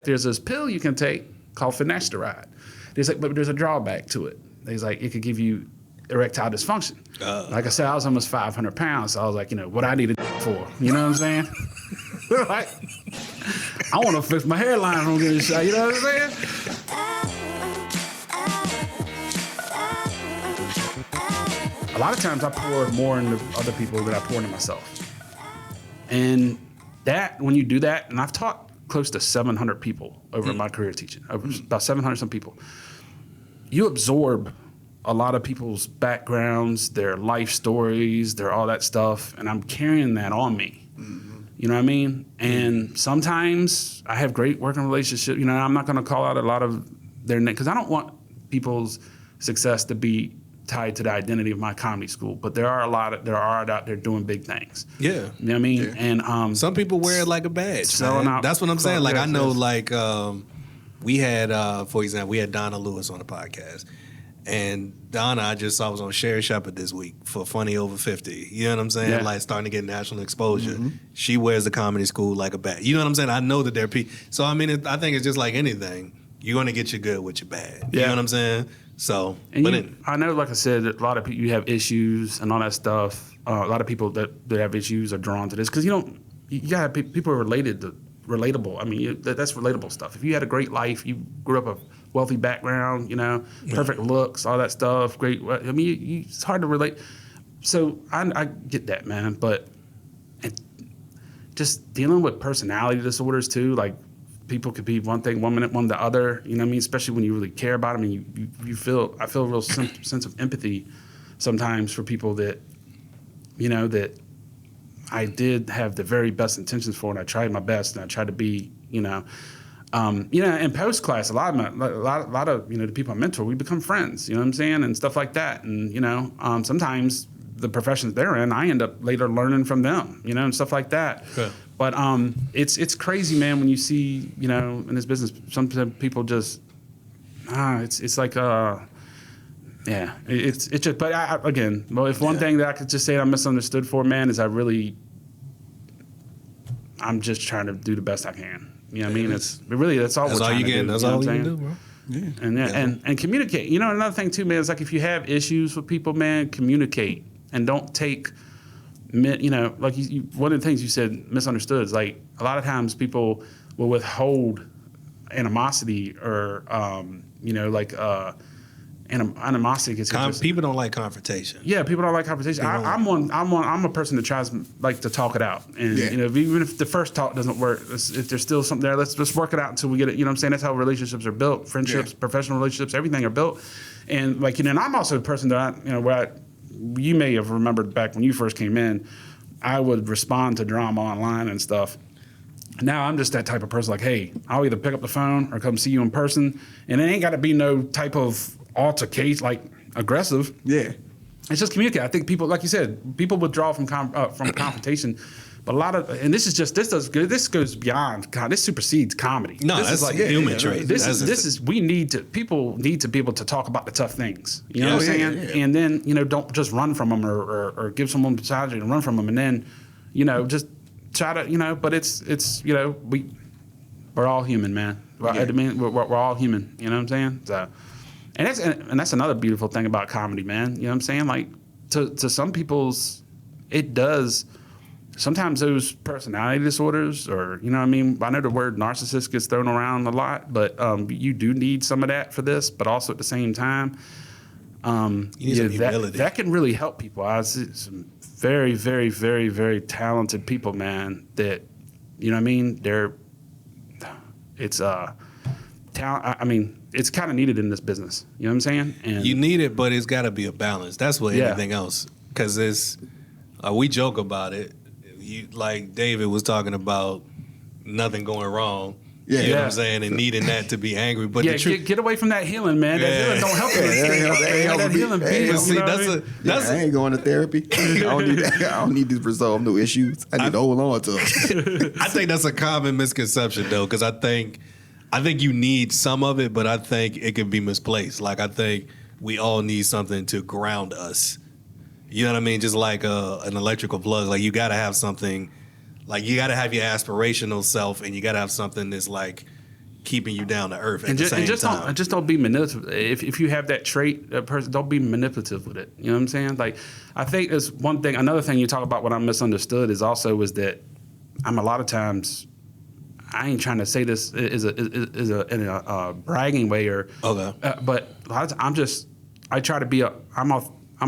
there's this pill you can take called finasteride. But there's a drawback to it. He's like, it could give you erectile dysfunction. Like I said, I was almost 500 pounds. So I was like, what I need it for? You know what I'm saying? Like, I want to fix my hairline from getting shot. You know what I'm saying? A lot of times I pour more into other people than I pour into myself. And that, when you do that, and I've taught close to 700 people over my career teaching, about 700 some people, you absorb a lot of people's backgrounds, their life stories, their all that stuff, and I'm carrying that on me. You know what I mean? And sometimes I have great working relationships. I'm not going to call out a lot of their names because I don't want people's success to be tied to the identity of my comedy school. But there are out there doing big things. Yeah, you know what I mean? Yeah. And some people wear it like a badge. That's what I'm saying. Like I know, like we had, for example, we had Donna Lewis on the podcast. And Donna, I just saw was on Sherry Shepherd this week for Funny Over 50. You know what I'm saying? Yeah. Like starting to get national exposure. Mm-hmm. She wears the comedy school like a badge. You know what I'm saying? I know that there are people. So, I mean, I think it's just like anything. You're going to get your good with your bad. You know what I'm saying? So, I know, like I said, a lot of people, you have issues and all that stuff. A lot of people that have issues are drawn to this because you got people are relatable. I mean, that's relatable stuff. If you had a great life, you grew up a wealthy background, perfect looks, all that stuff, great. I mean, it's hard to relate. So I get that, man. But just dealing with personality disorders too, like people could be one thing one minute, one the other. You know what I mean? Especially when you really care about them, and I feel a real sense of empathy sometimes for people that, that I did have the very best intentions for, and I tried my best, and I tried to be, in post class, a lot of the people I mentor, we become friends, you know what I'm saying, and stuff like that. And sometimes the professions they're in, I end up later learning from them, and stuff like that. Okay. But it's crazy, man, when you see, in this business, some people just it's like yeah, it's just. But again, if one thing that I could just say I'm misunderstood for, man, is I'm just trying to do the best I can. You know what I mean? That's all we're trying to do. That's all you can do, bro. Yeah. And communicate. Another thing too, man, is like if you have issues with people, man, communicate and don't take, like one of the things you said, misunderstood, is like a lot of times people will withhold animosity or, animosity. People don't like confrontation. Yeah, people don't like confrontation. I'm a person that tries to talk it out, and even if the first talk doesn't work, if there's still something there, let's just work it out until we get it. You know what I'm saying? That's how relationships are built. Friendships, professional relationships, everything are built. And and I'm also a person that you may have remembered back when you first came in, I would respond to drama online and stuff. Now I'm just that type of person. Like, hey, I'll either pick up the phone or come see you in person, and it ain't got to be no type of altercation, like aggressive. Yeah, it's just communicate. I think people, like you said, people withdraw from confrontation, but a lot of, and this goes beyond. This supersedes comedy. No, this is like human trait. People need to be able to talk about the tough things. You know what I'm saying? Yeah. And then don't just run from them or give someone beside you and run from them, and then just try to But it's we're all human, man. I mean, we're all human. You know what I'm saying? So. And that's another beautiful thing about comedy, man. You know what I'm saying? Like, to some people's, it does. Sometimes those personality disorders, or I know the word narcissist gets thrown around a lot, but you do need some of that for this. But also at the same time, that can really help people. I see some very, very, very, very talented people, man. That it's talent. I mean. It's kind of needed in this business. You know what I'm saying? And you need it, but it's got to be a balance. That's what anything else. Because we joke about it. Like David was talking about nothing going wrong. Yeah. You know what I'm saying? And needing that to be angry. But get away from that healing, man. That healing don't help you. I ain't going to therapy. I don't need to resolve no issues. I need to hold on to them. I think that's a common misconception, though, because I think you need some of it, but I think it can be misplaced. Like, I think we all need something to ground us. You know what I mean? Just like an electrical plug. Like, you got to have something. Like, you got to have your aspirational self, and you got to have something that's like keeping you down to earth at the same time. Just don't be manipulative. If you have that trait, don't be manipulative with it. You know what I'm saying? Like, I think there's one thing. Another thing you talk about when I'm misunderstood is that I'm a lot of times. I ain't trying to say this in a bragging way but a lot of times I try to be I'm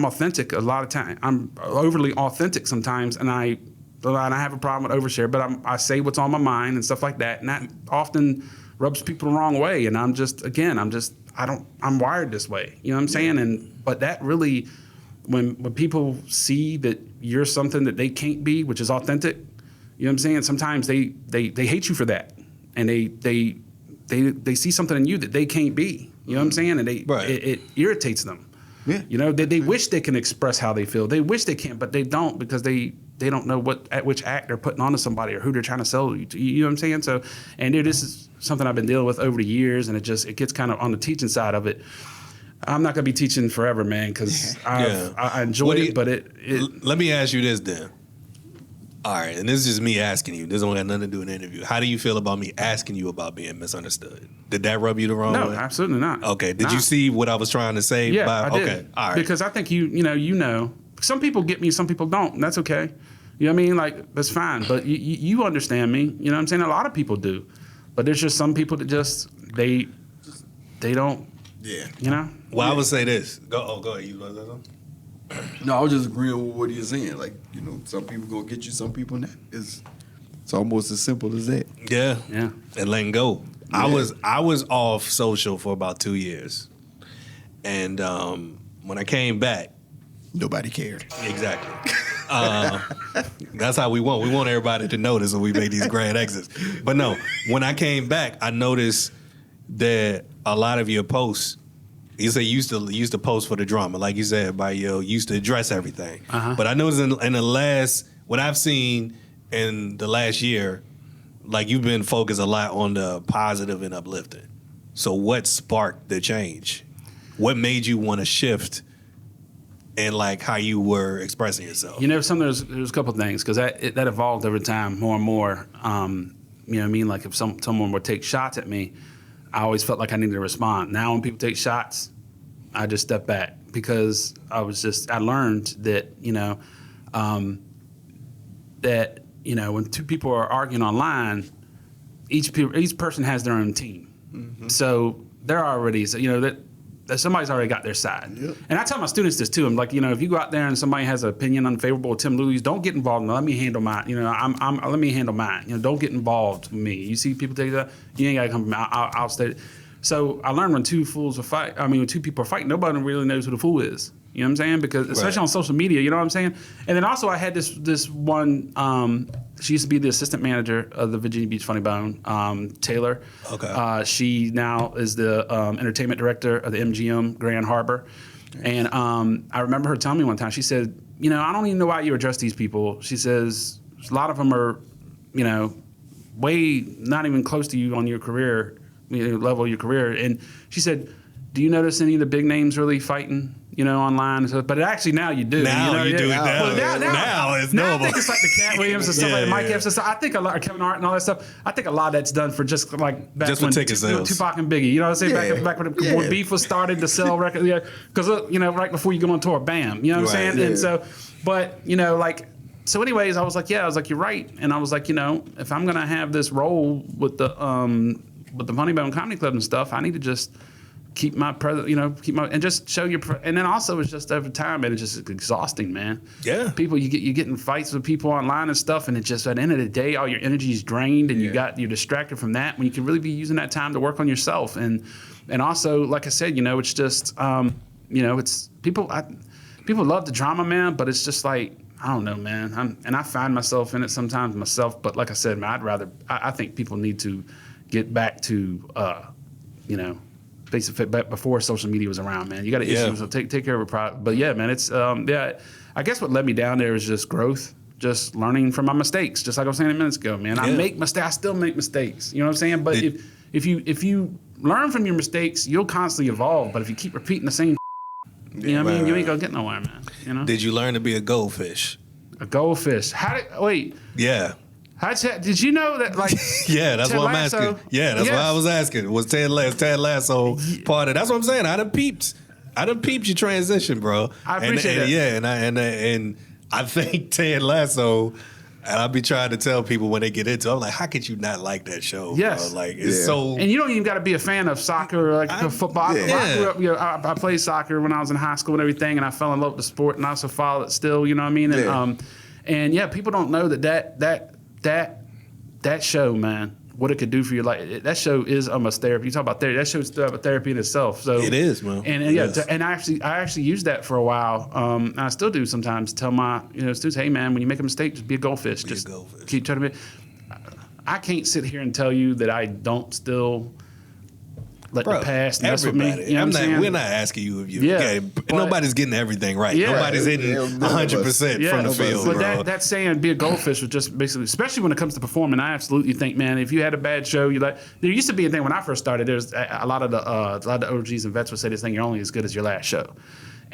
authentic a lot of times. I'm overly authentic sometimes, and I have a problem with overshare, but I say what's on my mind and stuff like that, and that often rubs people the wrong way. And I'm wired this way. You know what I'm saying? But that really, when people see that you're something that they can't be, which is authentic. You know what I'm saying? Sometimes they hate you for that, and they see something in you that they can't be. You know what I'm saying? And it irritates them. Yeah. You know, they wish they can express how they feel. They wish they can, but they don't because they don't know which act they're putting onto somebody or who they're trying to sell you to. You know what I'm saying? So, and this is something I've been dealing with over the years, and it gets kind of on the teaching side of it. I'm not gonna be teaching forever, man, because I enjoy it, but Let me ask you this then. All right, and this is just me asking you. This don't have nothing to do with an interview. How do you feel about me asking you about being misunderstood? Did that rub you the wrong way? No, absolutely not. Okay, did you see what I was trying to say? Yeah, I did. Okay, all right. Because I think you know, some people get me, some people don't, and that's okay. You know what I mean? Like, that's fine, but you understand me. You know what I'm saying? A lot of people do, but there's just some people that just, they don't, you know? Well, I would say this. Go ahead. You want to say something? No, I was just agreeing with what he was saying. Like, you know, some people gonna get you, some people not. It's almost as simple as that. Yeah. And letting go. Yeah. I was off social for about 2 years, and when I came back, nobody cared. Exactly. That's how we want. We want everybody to notice when we make these grand exits. But no, when I came back, I noticed that a lot of your posts. You say you used to post for the drama, like you said, used to address everything. Uh-huh. But I noticed in what I've seen in the last year, like you've been focused a lot on the positive and uplifting. So what sparked the change? What made you want to shift in like how you were expressing yourself? You know, there's a couple of things because that evolved over time more and more. You know what I mean? Like if someone would take shots at me, I always felt like I needed to respond. Now when people take shots, I just step back because I learned that, when two people are arguing online, each person has their own team. Mm-hmm. So they're already, that somebody's already got their side. Yep. And I tell my students this too. I'm like, if you go out there and somebody has an opinion unfavorable to Tim Loulies, don't get involved. Let me handle mine. Let me handle mine. Don't get involved with me. You see people take that, you ain't got to come from me. I'll stay. So I learned when two people are fighting, nobody really knows who the fool is. You know what I'm saying? Because especially on social media, you know what I'm saying? And then also I had this one, she used to be the assistant manager of the Virginia Beach FunnyBone, Taylor. Okay. She now is the entertainment director of the MGM Grand Harbor. And I remember her telling me one time, she said, I don't even know why you address these people. She says, a lot of them are, way not even close to you on your career, level of your career. And she said, do you notice any of the big names really fighting, online? But actually now you do. Now you do. Now it's normal. I think it's like the Cat Williams and stuff like Mike Epps and stuff. I think a lot of Kevin Hart and all that stuff. I think a lot of that's done for just like back when Tupac and Biggie. You know what I'm saying? Back when beef was started to sell records. Yeah, because right before you go on tour, bam. You know what I'm saying? Yeah. And so, but so anyways, I was like, you're right. And I was like, if I'm gonna have this role with the FunnyBone Comedy Club and stuff, I need to just keep my and just show your and then also it's just over time and it's just exhausting, man. Yeah, people you get in fights with people online and stuff, and it just at the end of the day all your energy is drained and you're distracted from that when you can really be using that time to work on yourself. And also, like I said, it's just it's people love the drama, man, but it's just like, I don't know, man. I find myself in it sometimes myself, but like I said, man, I think people need to get back to before social media was around, man. You got to issue, so take care of it. But yeah, man, it's I guess what led me down there is just growth, just learning from my mistakes. Just like I was saying a minute ago, man. I make mistakes. I still make mistakes. You know what I'm saying? But if you learn from your mistakes, you'll constantly evolve. But if you keep repeating the same, you know what I mean? You ain't gonna get nowhere, man. Did you learn to be a goldfish? A goldfish? How Did you know that? Like, yeah, that's Ted what I'm Lasso, asking. Yeah, that's what I was asking. Was Ted Lasso part of? That's what I'm saying. I done peeped your transition, bro. I appreciate it. Yeah, and I think Ted Lasso. And I'll be trying to tell people when they get into it, I'm like, how could you not like that show? Yes. Bro? Like, it's so... And you don't even got to be a fan of soccer or like football. Yeah. I grew up, I played soccer when I was in high school and everything, and I fell in love with the sport, and I also followed it still, you know what I mean? And people don't know that show, man, what it could do for your life. That show is almost therapy. You talk about therapy. That show's still a therapy in itself. So it is, man. And and I actually used that for a while. And I still do sometimes. Tell my students, hey man, when you make a mistake, just be a goldfish. Just keep trying to be. I can't sit here and tell you that I don't still let the past mess with me. You know what I'm saying? We're not asking you if you nobody's getting everything right. Yeah, nobody's hitting 100% from the field. But that saying, be a goldfish, was just basically, especially when it comes to performing, I absolutely think, man, if you had a bad show, there used to be a thing when I first started. There's a lot of the OGs and vets would say this thing: you're only as good as your last show.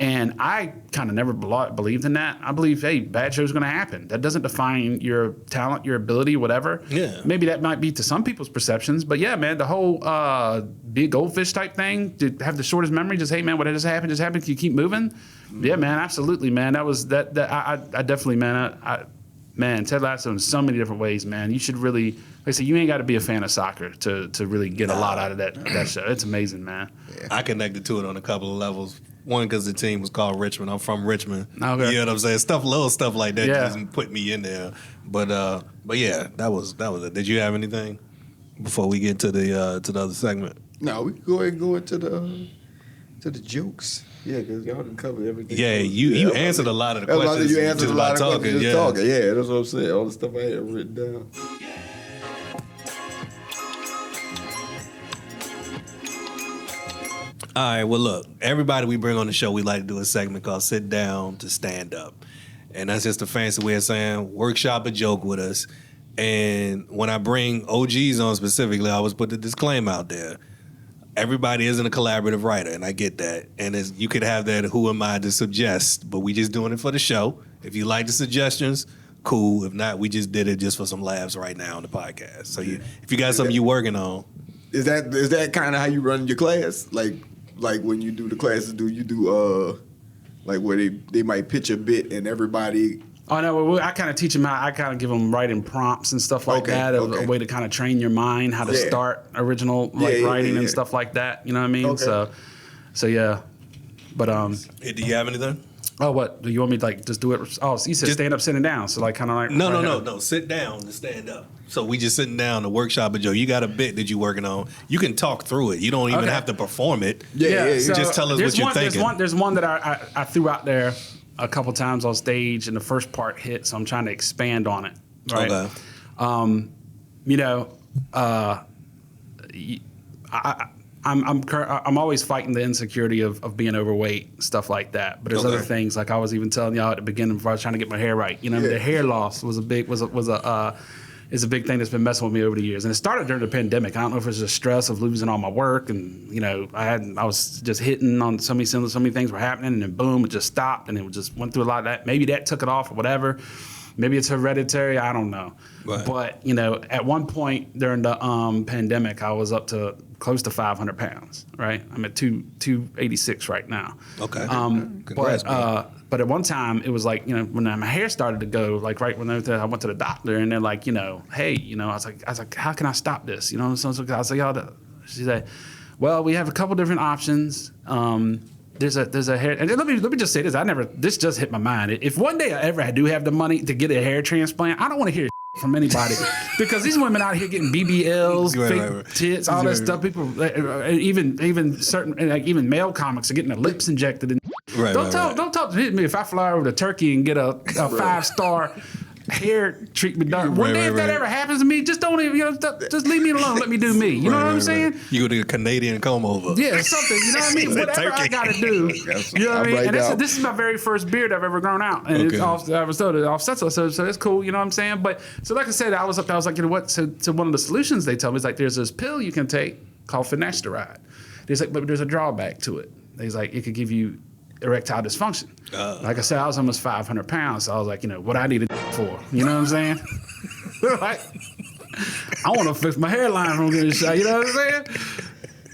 And I kind of never believed in that. I believe, hey, bad show's going to happen. That doesn't define your talent, your ability, whatever. Yeah. Maybe that might be to some people's perceptions. But yeah, man, the whole be a goldfish type thing, to have the shortest memory, just, hey, man, what just happened, can you keep moving? Yeah, man, absolutely, man. I definitely, man, Ted Lasso in so many different ways, man. You should really, like I said, you ain't got to be a fan of soccer to really get a lot out of that show. It's amazing, man. Yeah. I connected to it on a couple of levels. One, because the team was called Richmond. I'm from Richmond. Okay. You know what I'm saying? Little stuff like that just put me in there. But yeah, that was it. Did you have anything before we get to the other segment? No, we can go ahead and go into the jokes. Yeah, because y'all done covered everything. Yeah, you answered a lot of the questions. You answered a lot of questions just talking. Yeah, that's what I'm saying. All the stuff I had written down. All right, well, look, everybody we bring on the show, we like to do a segment called Sit Down to Stand Up. And that's just a fancy way of saying workshop a joke with us. And when I bring OGs on specifically, I always put the disclaimer out there. Everybody isn't a collaborative writer, and I get that. And you could have that, who am I to suggest, but we just doing it for the show. If you like the suggestions, cool. If not, we just did it just for some laughs right now on the podcast. So if you got something you're working on. Is that kind of how you run your class? Like when you do the classes, do you do like where they might pitch a bit and everybody? Oh no, I kind of teach them how. I kind of give them writing prompts and stuff like that. A way to kind of train your mind how to start original writing and stuff like that. You know what I mean? Okay. So yeah. But Hey, do you have anything? Oh, what do you want me to like just do it? Oh, so you said stand up, sitting down. So like kind of like no. Sit down to stand up. So we just sitting down to workshop a joke. You got a bit that you're working on. You can talk through it. You don't even have to perform it. Yeah. So just tell us what you're thinking. There's one that I threw out there a couple times on stage, and the first part hit. So I'm trying to expand on it. Right. Okay. I'm always fighting the insecurity of being overweight, stuff like that. But there's other things, like I was even telling y'all at the beginning before I was trying to get my hair right. You know, the hair loss is a big thing that's been messing with me over the years. And it started during the pandemic. I don't know if it was the stress of losing all my work, and I was just hitting on so many things were happening, and then boom, it just stopped, and it just went through a lot of that. Maybe that took it off or whatever. Maybe it's hereditary. I don't know. Right. But at one point during the pandemic, I was up to close to 500 pounds. Right, I'm at 286 right now. Okay. Congrats, but at one time it was like when my hair started to go, like right when I went to the doctor, and they're like, hey, I was like, how can I stop this? So I was like, she said, well, we have a couple different options. There's a hair, and let me just say this. This just hit my mind. If one day I ever do have the money to get a hair transplant, I don't want to hear from anybody because these women out here getting BBLs, fake tits, all that stuff. People, even certain, like even male comics are getting their lips injected. And don't talk to me if I fly over to Turkey and get a 5-star hair treatment done. One day if that ever happens to me, just don't even, just leave me alone. Let me do me. You know what I'm saying? You go to a Canadian comb over. Yeah, something. You know what I mean? Whatever I got to do. You know what I mean? And this is my very first beard I've ever grown out. And I was told it offsets, so it's cool. You know what I'm saying? But so like I said, I was like, you know what? So one of the solutions they tell me is like, there's this pill you can take called finasteride. But there's a drawback to it. He's like, it could give you erectile dysfunction. Like I said, I was almost 500 pounds, so I was like, what I needed for, you know what I'm saying? Like, I want to fix my hairline from getting shot. You know what I'm saying?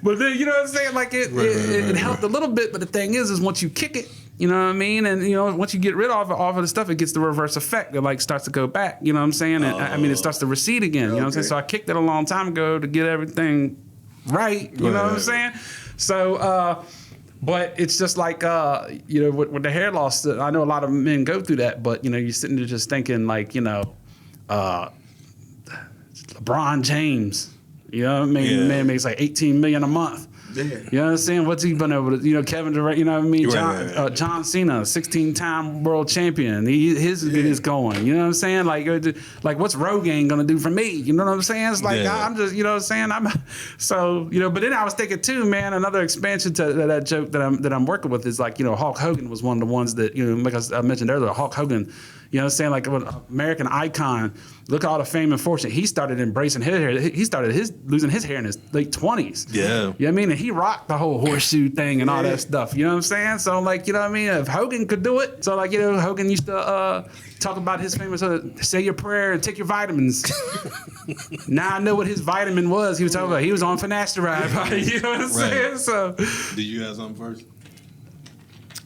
But then, you know what I'm saying? Like, it helped a little bit. But the thing is once you kick it, you know what I mean? And, you know, once you get rid of the stuff, it gets the reverse effect. It, like, starts to go back. You know what I'm saying? And, I mean, it starts to recede again. You know what I'm saying? So I kicked it a long time ago to get everything right. You know what I'm saying? So, but it's just like, you know, with the hair loss, I know a lot of men go through that. But, you know, you're sitting there just thinking, like, you know, LeBron James, you know what I mean? Yeah. Man makes like $18 million a month. Yeah. You know what I'm saying? What's he been able to, you know, Kevin Durant, you know what I mean? John Cena, 16-time world champion. His is going. You know what I'm saying? Like what's Rogaine going to do for me? You know what I'm saying? It's like, I'm just, you know what I'm saying? So, you know, but then I was thinking too, man, another expansion to that joke that I'm working with is like, you know, Hulk Hogan was one of the ones that, you know, like I mentioned earlier, Hulk Hogan, you know what I'm saying? Like an American icon. Look at all the fame and fortune. He started embracing his hair. He started losing his hair in his late 20s. Yeah. You know what I mean? And he rocked the whole horseshoe thing and all that stuff. You know what I'm saying? So, like, you know what I mean? If Hogan could do it. So, like, you know, Hogan used to talk about his famous say your prayer and take your vitamins. Now I know what his vitamin was. He was talking about he was on finasteride. You know what I'm saying? So, did you have something first?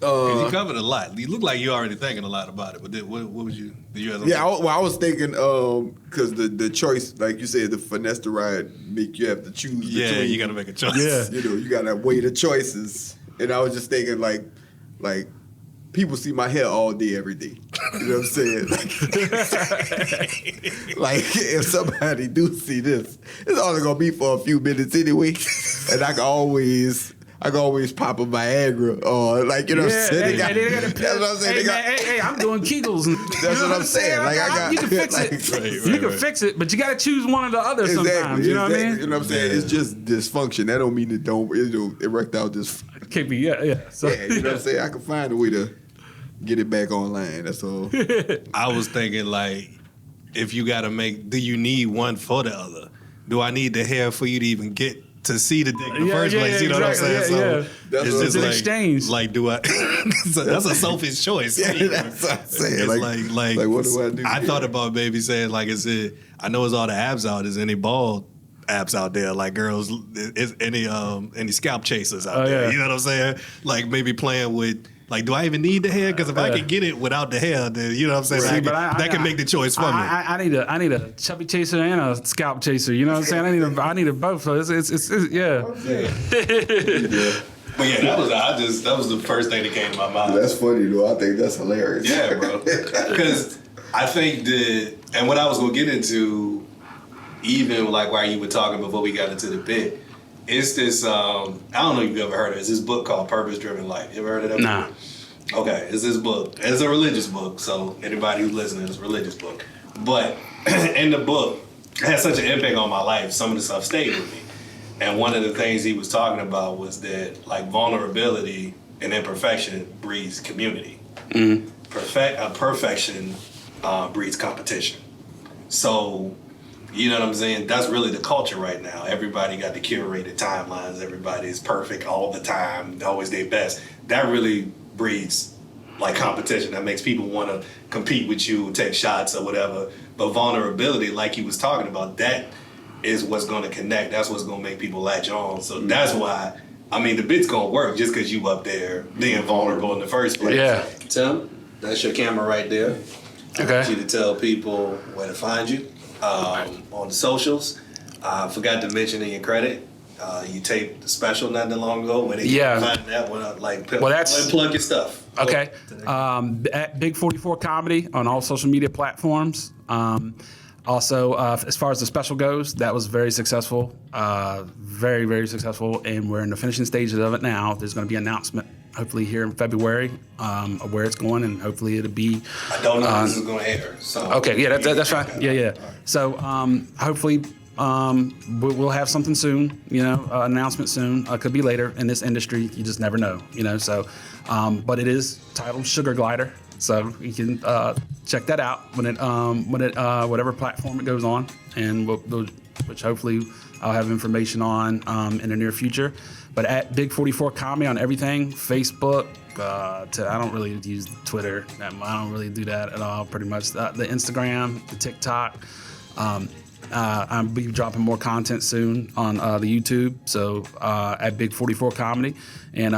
You covered a lot. You look like you're already thinking a lot about it. But what was you? Did you have something? Yeah, I was thinking because the choice, like you said, the finasteride make you have to choose. Yeah, you got to make a choice. Yeah, you know, you got to weigh the choices. And I was just thinking, like people see my hair all day, every day. You know what I'm saying? Like if somebody do see this, it's only gonna be for a few minutes anyway, and I can always pop a Viagra or like, you know what I'm saying? That's what I'm saying. Hey, I'm doing Kegels. That's what I'm saying. Like I got, you can fix it. You can fix it, but you got to choose one or the other sometimes. You know what I mean? You know what I'm saying? It's just dysfunction. That don't mean it erectile dysfunction. Can't be. Yeah. So, yeah, you know what I'm saying? I can find a way to get it back online. That's all. I was thinking like, if you got to do you need one for the other? Do I need the hair for you to even get to see the dick in the first place? You know exactly. What I'm saying? So it's just an exchange. Like, do I? So that's a selfish choice. Yeah, that's what I'm saying. It's like what do I do? I thought about maybe saying like, I know it's all the abs out. Is any bald abs out there? Like girls, is any scalp chasers out there? Yeah. You know what I'm saying? Like maybe playing with. Like, do I even need the hair? Because if I can get it without the hair, then you know what I'm saying. That can make the choice for me. I need a chubby chaser and a scalp chaser. You know what I'm saying? I need a both. So it's yeah. But yeah, that was the first thing that came to my mind. That's funny though. I think that's hilarious. Yeah, bro. Because I think and what I was gonna get into, even like while you were talking before we got into the bit. It's this, I don't know if you've ever heard of it. It's this book called Purpose Driven Life. You ever heard of that? Nah. Okay, it's this book. It's a religious book, so anybody who's listening, it's a religious book. But in the book, it had such an impact on my life. Some of the stuff stayed with me. And one of the things he was talking about was that like vulnerability and imperfection breeds community. Mm-hmm. Perfection breeds competition. So, you know what I'm saying? That's really the culture right now. Everybody got the curated timelines. Everybody's perfect all the time, always their best. That really breeds like competition. That makes people want to compete with you, take shots or whatever. But vulnerability, like he was talking about, that is what's going to connect. That's what's going to make people latch on. So that's why, I mean, the bit's going to work just because you up there being vulnerable in the first place. Yeah. Tim, that's your camera right there. Okay. I want you to tell people where to find you. On the socials. I forgot to mention in your credit, you taped the special not that long ago. When they find that one up, plug your stuff. Okay. At Big 44 Comedy on all social media platforms. Also, as far as the special goes, that was very successful. Very, very successful. And we're in the finishing stages of it now. There's going to be an announcement hopefully here in February of where it's going, and hopefully it'll be. I don't know when this is going to air. So okay, yeah, that's fine. Yeah. So hopefully we'll have something soon. You know, an announcement soon. Could be later in this industry. You just never know. You know, so but it is titled Sugar Glider. So you can check that out when it whatever platform it goes on, and which hopefully I'll have information on in the near future. But at Big 44 Comedy on everything, Facebook. I don't really use Twitter. I don't really do that at all. Pretty much the Instagram, the TikTok. I'll be dropping more content soon on the YouTube, so at Big 44 Comedy. And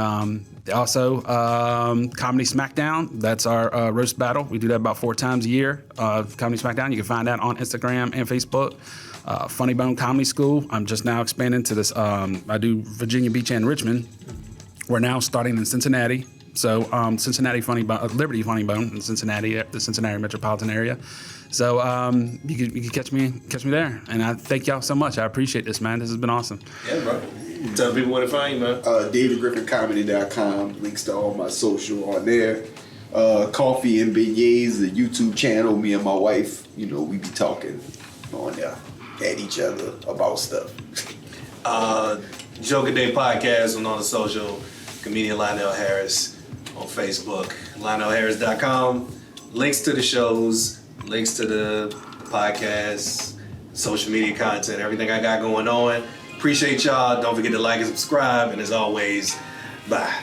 also Comedy Smackdown, that's our roast battle. We do that about 4 times a year. Comedy Smackdown, you can find that on Instagram and Facebook. FunnyBone Comedy School, I'm just now expanding to this. I do Virginia Beach and Richmond. We're now starting in Cincinnati. So Cincinnati Liberty FunnyBone in Cincinnati, the Cincinnati metropolitan area. So you can catch me there. And I thank y'all so much. I appreciate this, man. This has been awesome. Yeah, bro. Tell people where to find you, man. DavidGriffinComedy.com. Links to all my social on there. Coffee and Beignets, the YouTube channel. Me and my wife, we be talking on there at each other about stuff. Jokeaday podcast on all the social. Comedian Lionel Harris on Facebook. LionelHarris.com. Links to the shows. Links to the podcast, social media content, everything I got going on. Appreciate y'all. Don't forget to like and subscribe. And as always, bye.